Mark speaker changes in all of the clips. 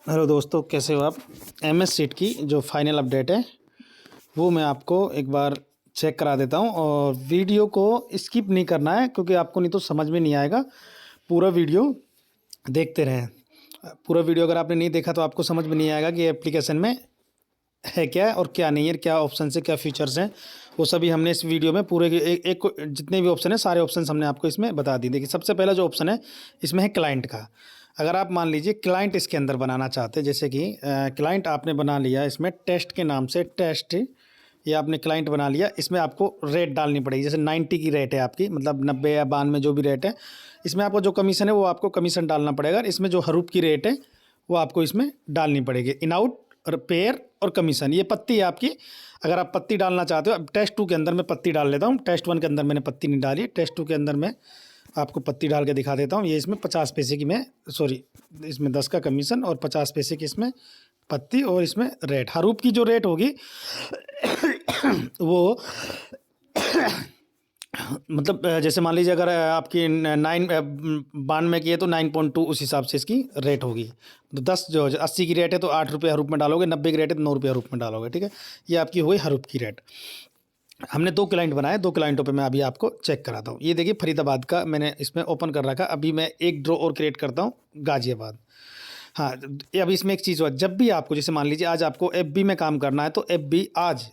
Speaker 1: Hello दोस्तों, कैसे हो आप। एमएस सीट की जो फाइनल अपडेट है वो मैं आपको एक बार चेक करा देता हूं, और वीडियो को स्किप नहीं करना है क्योंकि आपको नहीं तो समझ में नहीं आएगा। पूरा वीडियो देखते रहें। पूरा वीडियो अगर आपने नहीं देखा तो आपको समझ में नहीं आएगा कि एप्लीकेशन में है क्या है और क्या नहीं है, क्या ऑप्शन है, क्या फीचर्स हैं। वो सभी हमने इस वीडियो में पूरे एक जितने भी ऑप्शन है सारे ऑप्शन हमने आपको इसमें बता दिए। देखिए, सबसे पहला जो ऑप्शन है इसमें है क्लाइंट का। अगर आप मान लीजिए क्लाइंट इसके अंदर बनाना चाहते हैं, जैसे कि क्लाइंट आपने बना लिया इसमें टेस्ट के नाम से, टेस्ट ये आपने क्लाइंट बना लिया। इसमें आपको रेट डालनी पड़ेगी, जैसे 90 की रेट है आपकी, मतलब 90 या 92 जो भी रेट है। इसमें आपको जो कमीशन है वो आपको कमीशन डालना पड़ेगा। इसमें जो हरूप की रेट है वो आपको इसमें डालनी पड़ेगी। इन आउट और पेयर और कमीशन, ये पत्ती है आपकी। अगर आप पत्ती डालना चाहते हो, अब टेस्ट 2 के अंदर मैं पत्ती डाल लेता हूँ। टेस्ट 1 के अंदर मैंने पत्ती नहीं डाली, टेस्ट 2 के अंदर मैं आपको पत्ती डाल के दिखा देता हूँ। ये इसमें 50 पैसे की मैं सॉरी इसमें 10 का कमीशन और 50 पैसे की इसमें पत्ती, और इसमें रेट हरूप की जो रेट होगी वो मतलब जैसे मान लीजिए अगर आपकी 92 की है तो 9.2 उस हिसाब से इसकी रेट होगी। तो 10 जो 80 की रेट है तो 8 रुपये हरूप में डालोगे, 90 की रेट है तो 9 रुपये हरूप में डालोगे। ठीक है, ये आपकी हुई हरूप की रेट। हमने 2 क्लाइंट बनाए, 2 क्लाइंटों पे मैं अभी आपको चेक कराता हूँ। ये देखिए फरीदाबाद का मैंने इसमें ओपन कर रखा। अभी मैं एक ड्रॉ और क्रिएट करता हूँ, गाजियाबाद। हाँ, ये अभी इसमें एक चीज़ हुआ, जब भी आपको जैसे मान लीजिए आज आपको एफबी में काम करना है तो एफबी आज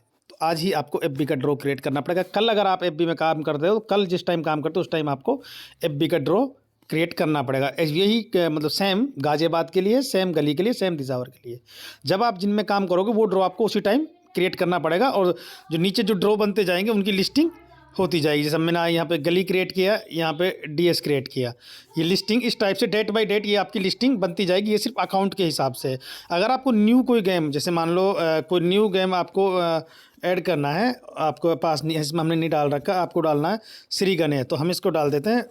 Speaker 1: ही आपको एफबी का ड्रॉ क्रिएट करना पड़ेगा। कल अगर आप एफबी में काम करते हो तो कल जिस टाइम काम करते हो उस टाइम आपको एफबी का ड्रॉ क्रिएट करना पड़ेगा। यही मतलब सेम गाजियाबाद के लिए, सेम गली के लिए, सेम दिसावर के लिए। जब आप जिनमें काम करोगे वो ड्रॉ आपको उसी टाइम क्रिएट करना पड़ेगा, और जो नीचे जो ड्रॉ बनते जाएंगे उनकी लिस्टिंग होती जाएगी। जैसे मैंने यहाँ पे गली क्रिएट किया, यहाँ पे डीएस क्रिएट किया, ये लिस्टिंग इस टाइप से डेट बाय डेट ये आपकी लिस्टिंग बनती जाएगी। ये सिर्फ अकाउंट के हिसाब से है। अगर आपको न्यू कोई गेम, जैसे मान लो कोई न्यू गेम आपको ऐड करना है, आपको पास नहीं, इसमें हमने नहीं डाल रखा, आपको डालना है श्री गणेश, तो हम इसको डाल देते हैं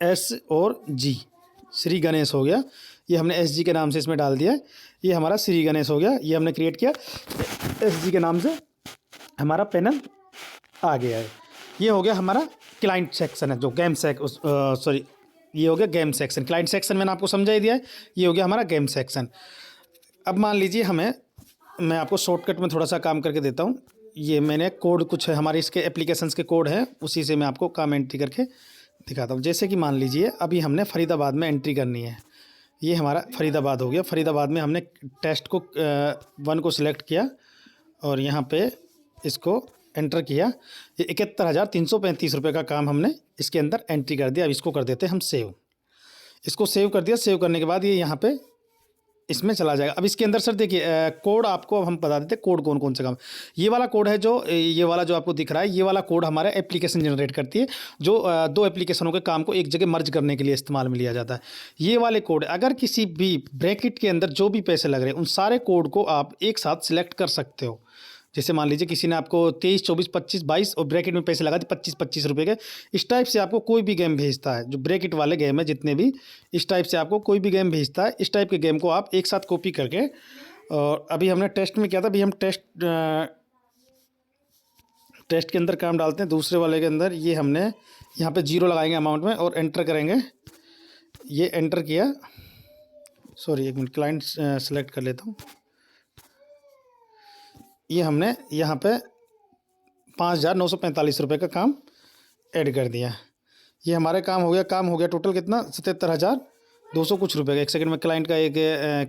Speaker 1: एस और जी, श्री गणेश हो गया। ये हमने एस जी के नाम से इसमें डाल दिया है, ये हमारा श्री गणेश हो गया। ये हमने क्रिएट किया एस जी के नाम से, हमारा पैनल आ गया है। ये हो गया हमारा क्लाइंट सेक्शन है, जो गेम सॉरी ये हो गया गेम सेक्शन। क्लाइंट सेक्शन मैंने आपको समझा ही दिया है, ये हो गया हमारा गेम सेक्शन। अब मान लीजिए मैं आपको शॉर्टकट में थोड़ा सा काम करके देता हूँ। ये मैंने कोड कुछ है हमारे इसके एप्लीकेशंस के कोड हैं, उसी से मैं आपको काम एंट्री करके दिखाता हूँ। जैसे कि मान लीजिए अभी हमने फरीदाबाद में एंट्री करनी है, ये हमारा फरीदाबाद हो गया। फरीदाबाद में हमने टेस्ट को 1 को सिलेक्ट किया और यहाँ पे इसको एंटर किया। ये 71,335 रुपये का काम हमने इसके अंदर एंट्री कर दिया। अब इसको कर देते हैं हम सेव। इसको सेव कर दिया। सेव करने के बाद ये यहाँ पे इसमें चला जाएगा। अब इसके अंदर सर देखिए कोड आपको अब हम बता देते हैं कोड कौन कौन से काम। ये वाला कोड है, जो ये वाला जो आपको दिख रहा है, ये वाला कोड हमारा एप्लीकेशन जनरेट करती है, जो 2 एप्लीकेशनों के काम को एक जगह मर्ज करने के लिए इस्तेमाल में लिया जाता है। ये वाले कोड अगर किसी भी ब्रैकेट के अंदर जो भी पैसे लग रहे हैं उन सारे कोड को आप एक साथ सिलेक्ट कर सकते हो। जैसे मान लीजिए किसी ने आपको 23, 24, 25, 22 और ब्रैकेट में पैसे लगा दिए 25-25 रुपये के। इस टाइप से आपको कोई भी गेम भेजता है, जो ब्रैकेट वाले गेम है जितने भी, इस टाइप से आपको कोई भी गेम भेजता है, इस टाइप के गेम को आप एक साथ कॉपी करके, और अभी हमने टेस्ट में किया था, अभी हम टेस्ट के अंदर काम डालते हैं दूसरे वाले के अंदर। ये हमने यहाँ पे 0 लगाएंगे अमाउंट में और एंटर करेंगे। ये एंटर किया, सॉरी एक मिनट, क्लाइंट सेलेक्ट कर लेता हूँ। ये हमने यहाँ पे 5,945 रुपये का काम ऐड कर दिया। ये हमारे काम हो गया टोटल कितना, 77,200 कुछ रुपये का। एक सेकंड में क्लाइंट का एक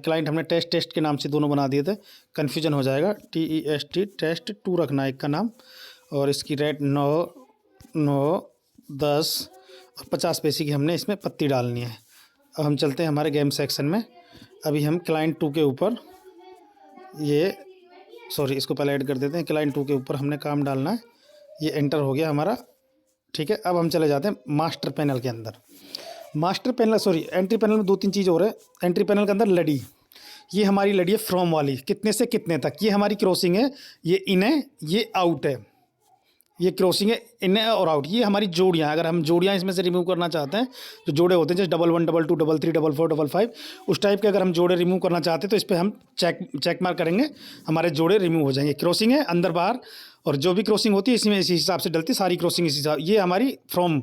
Speaker 1: क्लाइंट हमने टेस्ट के नाम से दोनों बना दिए थे, कन्फ्यूजन हो जाएगा। TEST टेस्ट 2 रखना एक का नाम, और इसकी रेट 9, 9, 10 और 50 पैसे की हमने इसमें पत्ती डालनी है। अब हम चलते हैं हमारे गेम सेक्शन में। अभी हम क्लाइंट 2 के ऊपर इसको पहले ऐड कर देते हैं। क्लाइंट 2 के ऊपर हमने काम डालना है। ये एंटर हो गया हमारा, ठीक है। अब हम चले जाते हैं मास्टर पैनल के अंदर। एंट्री पैनल में 2-3 चीज़ और है। एंट्री पैनल के अंदर लड़ी, ये हमारी लड़ी है फ्रॉम वाली, कितने से कितने तक, ये हमारी क्रॉसिंग है। ये इन है, ये आउट है, ये क्रॉसिंग है, इन है और आउट। ये हमारी जोड़ियाँ, अगर हम जोड़ियाँ इसमें से रिमूव करना चाहते हैं, जो जोड़े होते हैं जैसे 11, 22, 33, 44, 55, उस टाइप के अगर हम जोड़े रिमूव करना चाहते हैं तो इस पर हम चेक मार्क करेंगे, हमारे जोड़े रिमूव हो जाएंगे। क्रॉसिंग है अंदर बाहर, और जो भी क्रॉसिंग होती है इसमें इसी हिसाब से डलती है, सारी क्रॉसिंग इसी हिसाब। ये हमारी फ्रॉम,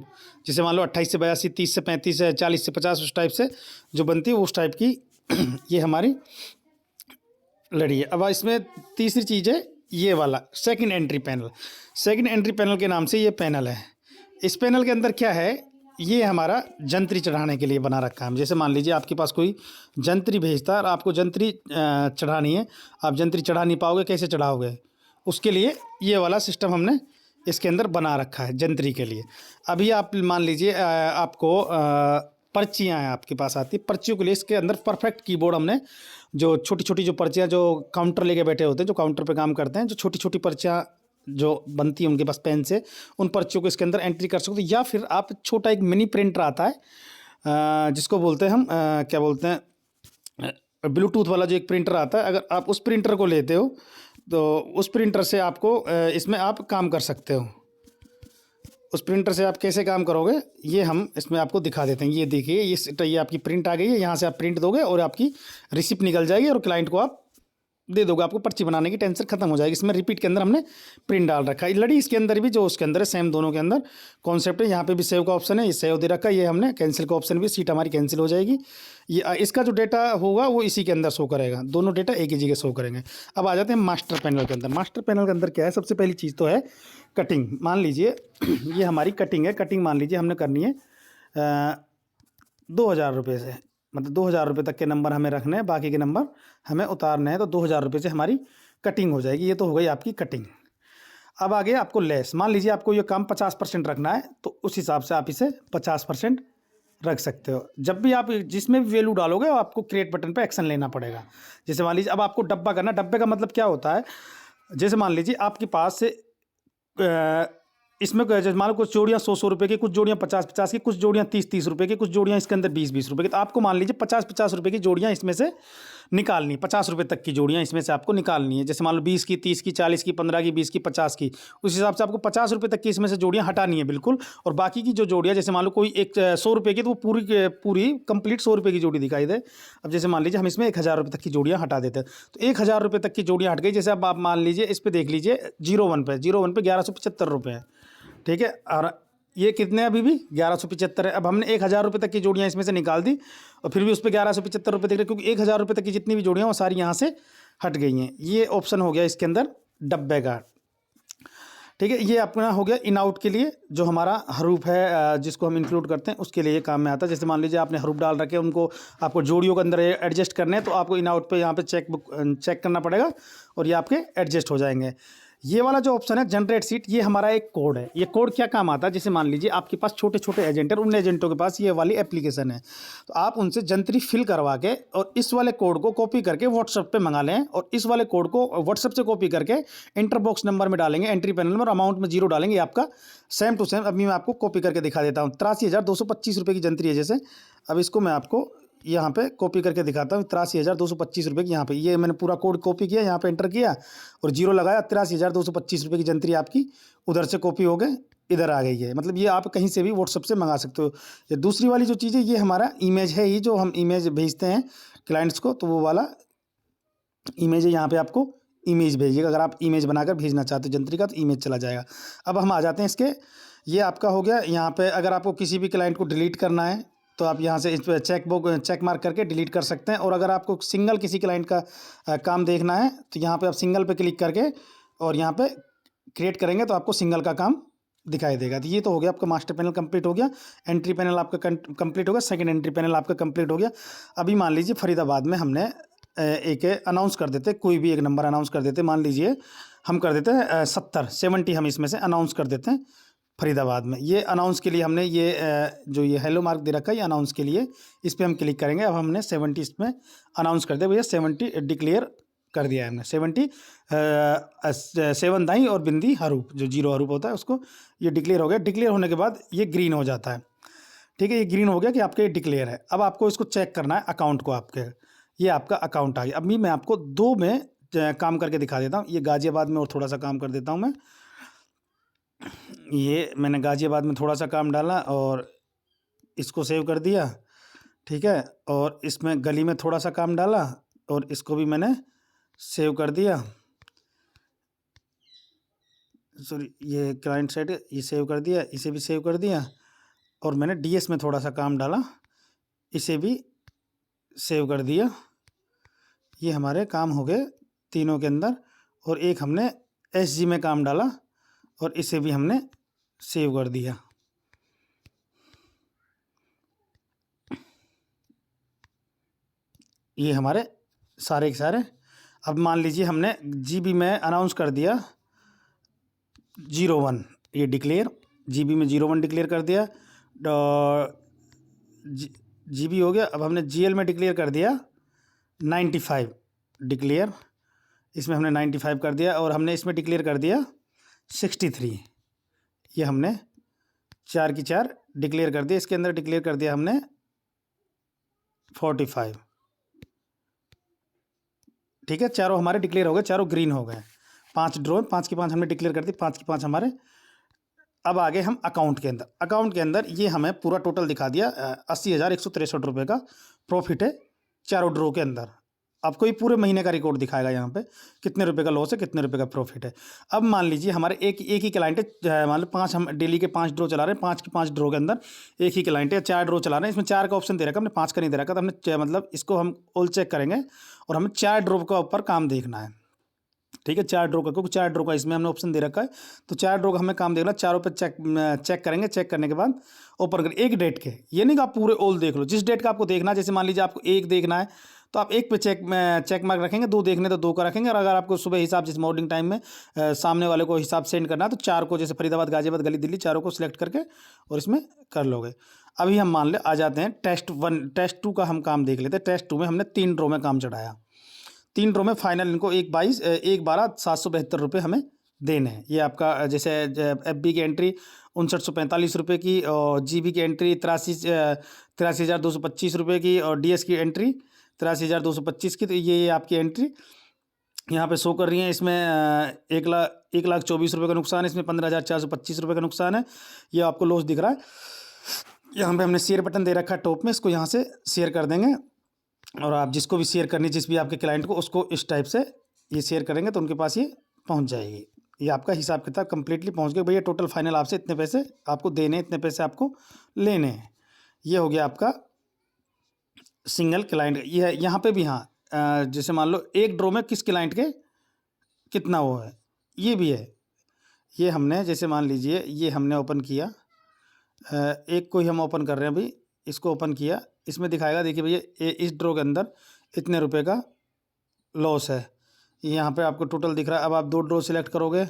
Speaker 1: जैसे मान लो 28 से 82, 30 से 35, 40 से 50, उस टाइप से जो बनती है उस टाइप की ये हमारी लड़ी है। अब इसमें तीसरी चीज़ है ये वाला second entry panel. Second entry panel के नाम से ये पैनल है। इस पैनल के अंदर क्या है, ये हमारा जंतरी चढ़ाने के लिए बना रखा है। जैसे मान लीजिए आपके पास कोई जंतरी भेजता है और आपको जंतरी चढ़ानी है, आप जंतरी चढ़ा नहीं पाओगे, कैसे चढ़ाओगे, उसके लिए ये वाला सिस्टम हमने इसके अंदर बना रखा है जंतरी के लिए। अभी आप मान लीजिए आपको पर्चियाँ हैं आपके पास आती, पर्चियों के लिए इसके अंदर परफेक्ट कीबोर्ड हमने जो छोटी छोटी जो पर्चियाँ जो काउंटर लेके बैठे होते हैं, जो काउंटर पे काम करते हैं, जो छोटी छोटी पर्चियाँ जो बनती है उनके पास पेन से, उन पर्चियों को इसके अंदर एंट्री कर सकते हो। या फिर आप छोटा एक मिनी प्रिंटर आता है जिसको बोलते हैं हम क्या बोलते हैं, ब्लूटूथ वाला जो एक प्रिंटर आता है, अगर आप उस प्रिंटर को लेते हो तो उस प्रिंटर से आपको इसमें आप काम कर सकते हो। उस प्रिंटर से आप कैसे काम करोगे ये हम इसमें आपको दिखा देते हैं। ये देखिए, ये आपकी प्रिंट आ गई है, यहाँ से आप प्रिंट दोगे और आपकी रिसिप्ट निकल जाएगी और क्लाइंट को आप दे दोगे, आपको पर्ची बनाने की टेंशन खत्म हो जाएगी। इसमें रिपीट के अंदर हमने प्रिंट डाल रखा है। लड़ी इसके अंदर भी जो उसके अंदर है सेम, दोनों के अंदर कॉन्सेप्ट है। यहाँ पे भी सेव का ऑप्शन है, ये सेव दे रखा है, ये हमने कैंसिल का ऑप्शन भी, सीट हमारी कैंसिल हो जाएगी। ये इसका जो डेटा होगा वो इसी के अंदर शो करेगा, दोनों डेटा एक ही जगह शो करेंगे। अब आ जाते हैं मास्टर पैनल के अंदर। मास्टर पैनल के अंदर क्या है, सबसे पहली चीज़ तो है कटिंग। मान लीजिए ये हमारी कटिंग है, कटिंग मान लीजिए हमने करनी है 2000 रुपये से, मतलब 2000 रुपये तक के नंबर हमें रखने हैं, बाकी के नंबर हमें उतारने हैं, तो 2000 रुपये से हमारी कटिंग हो जाएगी। ये तो हो गई आपकी कटिंग। अब आगे आपको लेस, मान लीजिए आपको ये काम 50% रखना है, तो उस हिसाब से आप इसे 50% रख सकते हो। जब भी आप जिसमें भी वैल्यू डालोगे आपको क्रिएट बटन पे एक्शन लेना पड़ेगा। जैसे मान लीजिए अब आपको डब्बा करना, डब्बे का मतलब क्या होता है, जैसे मान लीजिए आपके पास से इसमें जैसे मान लो कुछ जोड़ियाँ 100 रुपये की, कुछ जोड़ियाँ 50 की, कुछ जोड़ियाँ 30 रुपये की, कुछ जोड़ियाँ इसके अंदर 20 रुपये की। तो आपको मान लीजिए 50 रुपये की जोड़ियाँ इसमें से निकालनी, 50 रुपये तक की जोड़ियाँ इसमें से आपको निकालनी है। जैसे मान लो 20 की, 30 की, 40 की, 15 की, 20 की, 50 की, उस हिसाब से आपको 50 रुपये तक की इसमें से जोड़ियाँ हटानी है बिल्कुल। और बाकी की जो जोड़ियाँ, जैसे मान लो कोई एक 100 रुपये की, तो वो पूरी कंप्लीट 100 रुपये की जोड़ी दिखाई दे। अब जैसे मान लीजिए हम इसमें 1000 रुपये तक की जोड़ियाँ हटा देते हैं, तो 1000 रुपये तक की जोड़ियाँ हट गई। जैसे अब आप मान लीजिए इस पर देख लीजिए 01 पे 1175 रुपये है, ठीक है। और ये कितने अभी भी 1175 है। अब हमने 1000 रुपये तक की जोड़ियाँ इसमें से निकाल दी और फिर भी उस पर 1175 रुपये दिख रहे, क्योंकि 1000 रुपये तक की जितनी भी जोड़ियाँ वो सारी यहाँ से हट गई हैं। ये ऑप्शन हो गया इसके अंदर डब्बे का, ठीक है। ये अपना हो गया इन आउट के लिए, जो हमारा हरूफ है जिसको हम इंक्लूड करते हैं उसके लिए ये काम में आता है। जैसे मान लीजिए आपने हरूफ डाल रखे, उनको आपको जोड़ियों के अंदर एडजस्ट करने हैं, तो आपको इन आउट पे यहाँ पे चेक करना पड़ेगा और ये आपके एडजस्ट हो जाएंगे। ये वाला जो ऑप्शन है जनरेट सीट, ये हमारा एक कोड है। ये कोड क्या काम आता है, जैसे मान लीजिए आपके पास छोटे छोटे एजेंट है, उन एजेंटों के पास ये वाली एप्लीकेशन है, तो आप उनसे जंतरी फिल करवा के और इस वाले कोड को कॉपी करके व्हाट्सएप पे मंगा लें, और इस वाले कोड को व्हाट्सएप से कॉपी करके इंटर बॉक्स नंबर में डालेंगे, एंट्री पैनल में, और अमाउंट में 0 डालेंगे, आपका सेम टू सेम। अभी मैं आपको कॉपी करके दिखा देता हूँ। 83,225 रुपये की जंतरी है जैसे, अब इसको मैं आपको यहाँ पे कॉपी करके दिखाता हूँ। 83,225 रुपये की, यहाँ पे ये मैंने पूरा कोड कॉपी किया, यहाँ पे एंटर किया और 0 लगाया, 83,225 रुपये की जंतरी आपकी उधर से कॉपी हो गए, इधर आ गई है। मतलब ये आप कहीं से भी व्हाट्सएप से मंगा सकते हो। ये दूसरी वाली जो चीज़ है, ये हमारा इमेज है, ही जो हम इमेज भेजते हैं क्लाइंट्स को, तो वो वाला इमेज है। यहाँ पे आपको इमेज भेजिएगा, अगर आप इमेज बनाकर भेजना चाहते हो जंतरी का, तो इमेज चला जाएगा। अब हम आ जाते हैं इसके, ये आपका हो गया। यहाँ पे अगर आपको किसी भी क्लाइंट को डिलीट करना है तो आप यहाँ से इस पर चेक मार्क करके डिलीट कर सकते हैं। और अगर आपको सिंगल किसी क्लाइंट का काम देखना है तो यहाँ पे आप सिंगल पे क्लिक करके और यहाँ पे क्रिएट करेंगे तो आपको सिंगल का काम दिखाई देगा। तो ये तो हो गया आपका मास्टर पैनल कंप्लीट हो गया, एंट्री पैनल आपका कंप्लीट हो गया, सेकंड एंट्री पैनल आपका कंप्लीट हो गया। अभी मान लीजिए फरीदाबाद में हमने एक अनाउंस कर देते, कोई भी एक नंबर अनाउंस कर देते, मान लीजिए हम कर देते हैं 70 हम इसमें से अनाउंस कर देते हैं फरीदाबाद में। ये अनाउंस के लिए हमने ये जो ये हेलो मार्क दे रखा है, ये अनाउंस के लिए, इस पर हम क्लिक करेंगे। अब हमने 70 इसमें अनाउंस कर दिया भैया, 70 डिक्लेयर कर दिया है हमने। 70 7 दाई और बिंदी हरूफ, जो 0 हरूफ होता है उसको, ये डिक्लेयर हो गया। डिक्लेयर होने के बाद ये ग्रीन हो जाता है, ठीक है। ये ग्रीन हो गया कि आपके डिक्लेयर है। अब आपको इसको चेक करना है अकाउंट को आपके, ये आपका अकाउंट आ गया। अभी मैं आपको 2 में काम करके दिखा देता हूँ। ये गाज़ियाबाद में और थोड़ा सा काम कर देता हूँ मैं। ये मैंने गाज़ियाबाद में थोड़ा सा काम डाला और इसको सेव कर दिया, ठीक है। और इसमें गली में थोड़ा सा काम डाला और इसको भी मैंने सेव कर दिया। सॉरी, ये क्लाइंट साइड ये सेव कर दिया, इसे भी सेव कर दिया। और मैंने डीएस में थोड़ा सा काम डाला, इसे भी सेव कर दिया। ये हमारे काम हो गए तीनों के अंदर। और एक हमने SG में काम डाला और इसे भी हमने सेव कर दिया। ये हमारे सारे के सारे। अब मान लीजिए हमने GB में अनाउंस कर दिया 01, ये डिक्लेयर GB में 01 डिक्लेयर कर दिया। GB हो गया। अब हमने GL में डिक्लेयर कर दिया 95 डिक्लेयर, इसमें हमने 95 कर दिया। और हमने इसमें डिक्लेयर कर दिया 63, ये हमने 4 की 4 डिक्लेयर कर दिया। इसके अंदर डिक्लेयर कर दिया हमने 45। ठीक है, चारों हमारे डिक्लेयर हो गए, चारों ग्रीन हो गए। 5 ड्रॉ, 5 की 5 हमने डिक्लेयर कर दी, 5 की 5 हमारे। अब आगे हम अकाउंट के अंदर। अकाउंट के अंदर ये हमें पूरा टोटल दिखा दिया 80,163 रुपये का प्रॉफिट है चारों ड्रॉ के अंदर। आपको ये पूरे महीने का रिकॉर्ड दिखाएगा यहाँ पे कितने रुपए का लॉस है, कितने रुपए का प्रॉफिट है। अब मान लीजिए हमारे एक ही क्लाइंट है, मान लो 5, हम डेली के 5 ड्रॉ चला रहे हैं। 5 की 5 ड्रॉ के अंदर एक ही क्लाइंट है, 4 ड्रॉ चला रहे हैं। इसमें 4 का ऑप्शन दे रखा है, हमने 5 का नहीं दे रखा। तो हमने मतलब इसको हम ऑल चेक करेंगे और हमें 4 ड्रॉ का ऊपर काम देखना है। ठीक है, 4 ड्रॉ का, क्योंकि 4 ड्रॉ का इसमें हमने ऑप्शन दे रखा है। तो 4 ड्रॉ का हमें काम देखना, चारों पे चेक करेंगे। चेक करने के बाद ओपन करें एक डेट के। ये नहीं कि आप पूरे ऑल देख लो, जिस डेट का आपको देखना है। जैसे मान लीजिए आपको एक देखना है तो आप एक पे चेक मार्क रखेंगे, 2 देखने तो 2 का रखेंगे। और अगर आपको सुबह हिसाब, जिस मॉर्निंग टाइम में सामने वाले को हिसाब सेंड करना है तो 4 को, जैसे फरीदाबाद, गाजियाबाद, गली, दिल्ली, चारों को सिलेक्ट करके और इसमें कर लोगे। अभी हम मान ले आ जाते हैं टेस्ट 1, टेस्ट 2 का हम काम देख लेते हैं। टेस्ट 2 में हमने 3 ड्रॉ में काम चढ़ाया। 3 ड्रॉ में फाइनल इनको 1/12 772 रुपये हमें देने हैं। ये आपका जैसे FB की एंट्री 5945 रुपये की, और GB की एंट्री 83,225 रुपये की, और DS की एंट्री 83,225 की। तो ये आपकी एंट्री यहाँ पे शो कर रही है। इसमें 1,24,00,000 रुपये का नुकसान है, इसमें 15,425 रुपये का नुकसान है। ये आपको लॉस दिख रहा है। यहाँ पे हमने शेयर बटन दे रखा है टॉप में, इसको यहाँ से शेयर कर देंगे। और आप जिसको भी शेयर करनी, जिस भी आपके क्लाइंट को, उसको इस टाइप से ये शेयर करेंगे तो उनके पास ये पहुंच जाएगी। ये आपका हिसाब किताब कंप्लीटली पहुंच गया। भैया टोटल फाइनल आपसे इतने पैसे आपको देने, इतने पैसे आपको लेने हैं। ये हो गया आपका सिंगल क्लाइंट। ये है यहाँ पे भी। हाँ, जैसे मान लो एक ड्रॉ में किस क्लाइंट के कितना वो है, ये भी है। ये हमने जैसे मान लीजिए ये हमने ओपन किया, एक को ही हम ओपन कर रहे हैं अभी, इसको ओपन किया। इसमें दिखाएगा, देखिए भैया इस ड्रॉ के अंदर इतने रुपए का लॉस है। यहाँ पे आपको टोटल दिख रहा है। अब आप 2 ड्रॉ सिलेक्ट करोगे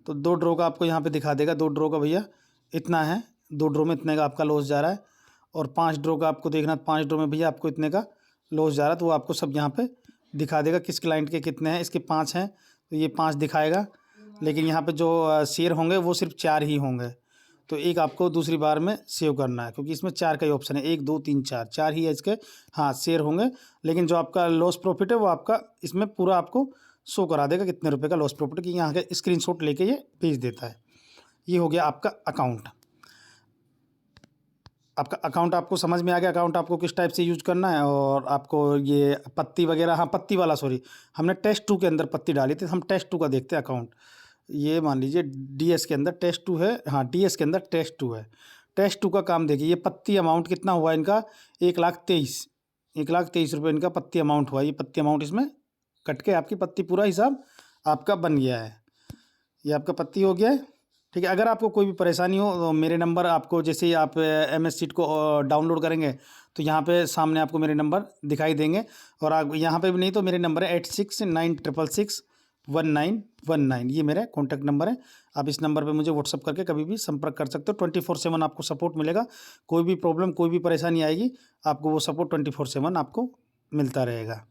Speaker 1: तो 2 ड्रॉ का आपको यहाँ पे दिखा देगा। 2 ड्रॉ का भैया इतना है, 2 ड्रॉ में इतने का आपका लॉस जा रहा है। और 5 ड्रॉ का आपको देखना, 5 ड्रॉ में भैया आपको इतने का लॉस जा रहा है। तो वो आपको सब यहाँ पे दिखा देगा किस क्लाइंट के कितने हैं। इसके 5 हैं तो ये 5 दिखाएगा, लेकिन यहाँ पे जो शेयर होंगे वो सिर्फ 4 ही होंगे। तो एक आपको दूसरी बार में सेव करना है, क्योंकि इसमें 4 का ही ऑप्शन है, 1 2 3 4 ही है इसके। हाँ, शेयर होंगे, लेकिन जो आपका लॉस प्रॉफिट है वो आपका इसमें पूरा आपको शो करा देगा कितने रुपए का लॉस प्रॉफिट, कि यहाँ के स्क्रीनशॉट लेके ये भेज देता है। ये हो गया आपका अकाउंट। आपका अकाउंट आपको समझ में आ गया, अकाउंट आपको किस टाइप से यूज करना है। और आपको ये पत्ती वगैरह, हाँ पत्ती वाला, सॉरी, हमने टेस्ट 2 के अंदर पत्ती डाली थी। हम टेस्ट 2 का देखते हैं अकाउंट। ये मान लीजिए DS के अंदर टेस्ट 2 है। हाँ, DS के अंदर टेस्ट 2 है। टेस्ट 2 का काम देखिए, ये पत्ती अमाउंट कितना हुआ इनका, 1,23,000 रुपये इनका पत्ती अमाउंट हुआ। ये पत्ती अमाउंट इसमें कट के आपकी पत्ती पूरा हिसाब आपका बन गया है। ये आपका पत्ती हो गया है। ठीक है, अगर आपको कोई भी परेशानी हो तो मेरे नंबर, आपको जैसे ही आप MS शीट को डाउनलोड करेंगे तो यहाँ पे सामने आपको मेरे नंबर दिखाई देंगे। और आप यहाँ पे भी नहीं तो मेरे नंबर है 8696661919, ये मेरा कॉन्टैक्ट नंबर है। आप इस नंबर पे मुझे व्हाट्सअप करके कभी भी संपर्क कर सकते हो। 24/7 आपको सपोर्ट मिलेगा। कोई भी प्रॉब्लम, कोई भी परेशानी आएगी, आपको वो सपोर्ट 24/7 आपको मिलता रहेगा।